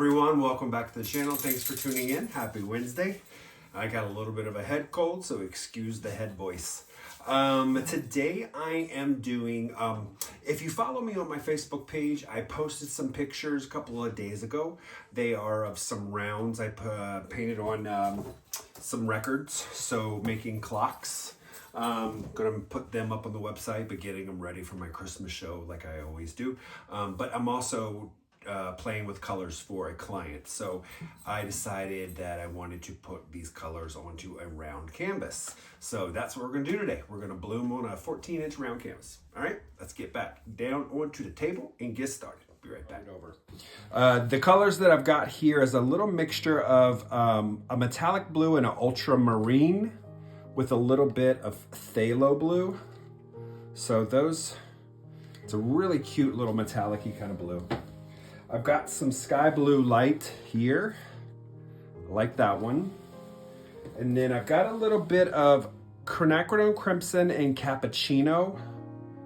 everyone, welcome back to the channel. Thanks for tuning in. Happy Wednesday. I got a little bit of a head cold, so excuse the head voice. Today I am doing, if you follow me on my Facebook page, I posted some pictures a couple of days ago. They are of some rounds I painted on some records, so making clocks. Gonna put them up on the website, but getting them ready for my Christmas show like I always do. But I'm also playing with colors for a client. So I decided that I wanted to put these colors onto a round canvas. So that's what we're gonna do today. We're gonna bloom on a 14-inch round canvas. All right, let's get back down onto the table and get started. Be right back over. The colors that I've got here is a little mixture of a metallic blue and an ultramarine with a little bit of phthalo blue. So those, it's a really cute little metallic-y kind of blue. I've got some sky blue light here. I like that one. And then I've got a little bit of quinacridone crimson and cappuccino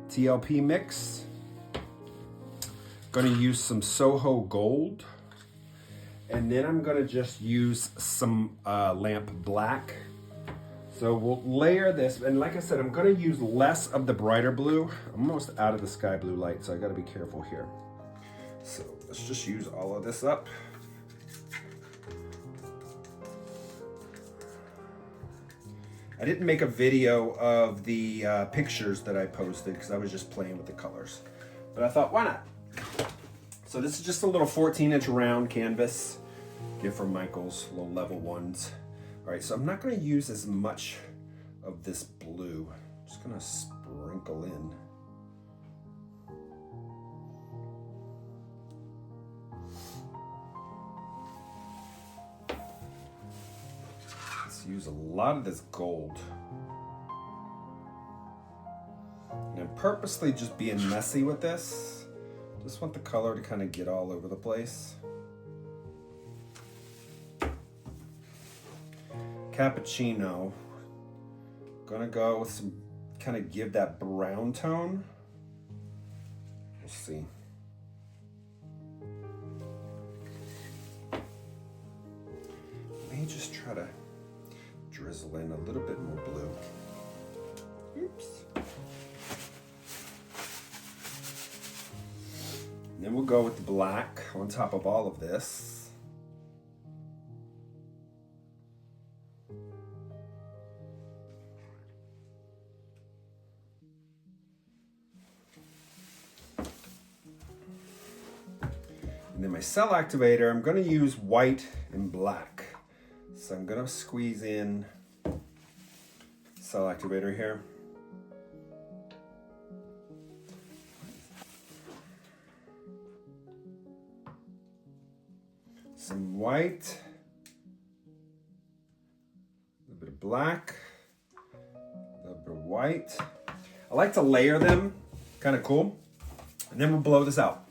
TLP mix. Gonna use some Soho gold. And then I'm gonna just use some lamp black. So we'll layer this, and like I said, I'm gonna use less of the brighter blue. I'm almost out of the sky blue light, so I gotta be careful here. So let's just use all of this up. I didn't make a video of the pictures that I posted because I was just playing with the colors. But I thought, why not? So this is just a little 14-inch round canvas. Gift from Michael's, little level ones. All right, so I'm not gonna use as much of this blue. I'm just gonna sprinkle in. Use a lot of this gold. And I'm purposely just being messy with this. Just want the color to kind of get all over the place. Cappuccino. Gonna go with some, kind of give that brown tone. We'll see. Let me just try to drizzle in a little bit more blue. Oops. And then we'll go with the black on top of all of this. And then my cell activator, I'm going to use white and black. So I'm gonna squeeze in cell activator here. Some white, a little bit of black, a little bit of white. I like to layer them, kind of cool. And then we'll blow this out.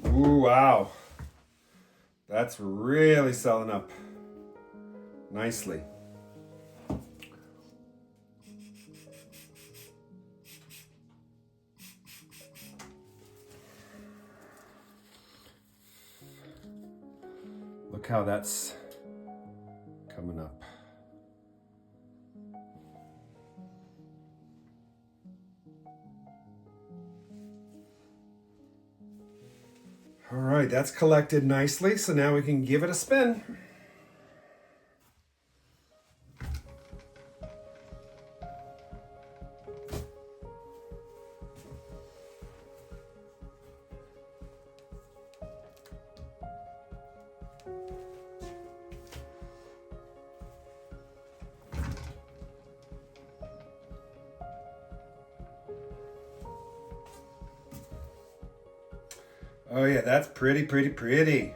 Ooh, wow. That's really selling up nicely. Look how that's coming up. All right, that's collected nicely, so now we can give it a spin. Oh yeah, that's pretty, pretty, pretty.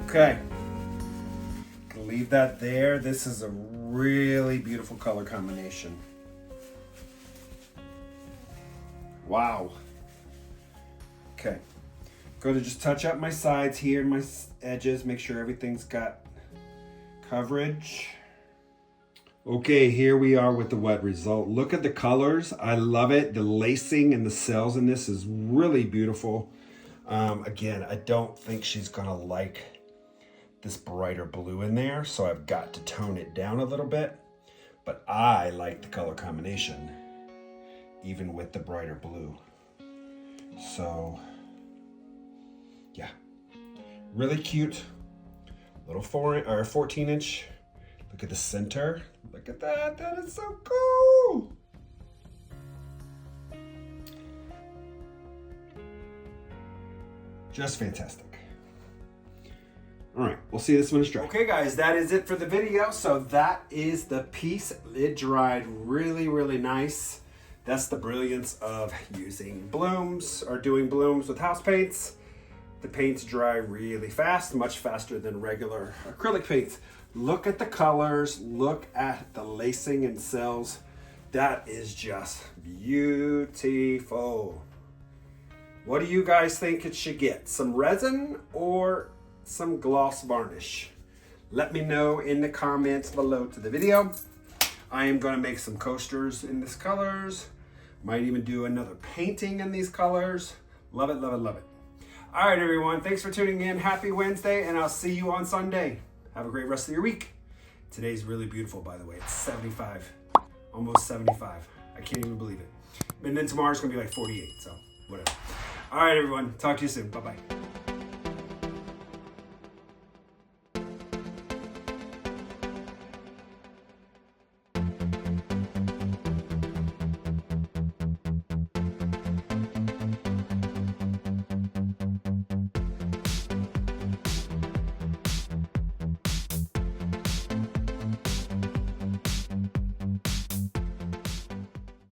Okay, gonna leave that there. This is a really beautiful color combination. Wow. Okay, going to just touch up my sides here and my edges, make sure everything's got coverage. Okay, here we are with the wet result. Look at the colors. I love it. The lacing and the cells in this is really beautiful. Again, I don't think she's gonna like this brighter blue in there, so I've got to tone it down a little bit, but I like the color combination even with the brighter blue. So yeah, really cute little 14-inch. Look at the center. Look at that. That is so cool. Just fantastic. All right, we'll see this when it's dry. Okay guys, that is it for the video. So that is the piece. It dried really, really nice. That's the brilliance of using blooms or doing blooms with house paints. The paints dry really fast, much faster than regular acrylic paints. Look at the colors, look at the lacing and cells. That is just beautiful. What do you guys think it should get? Some resin or some gloss varnish? Let me know in the comments below to the video. I am gonna make some coasters in these colors. Might even do another painting in these colors. Love it, love it, love it. All right, everyone, thanks for tuning in. Happy Wednesday, and I'll see you on Sunday. Have a great rest of your week. Today's really beautiful, by the way. It's 75, almost 75. I can't even believe it. And then tomorrow's gonna be like 48, so whatever. All right, everyone, talk to you soon. Bye-bye.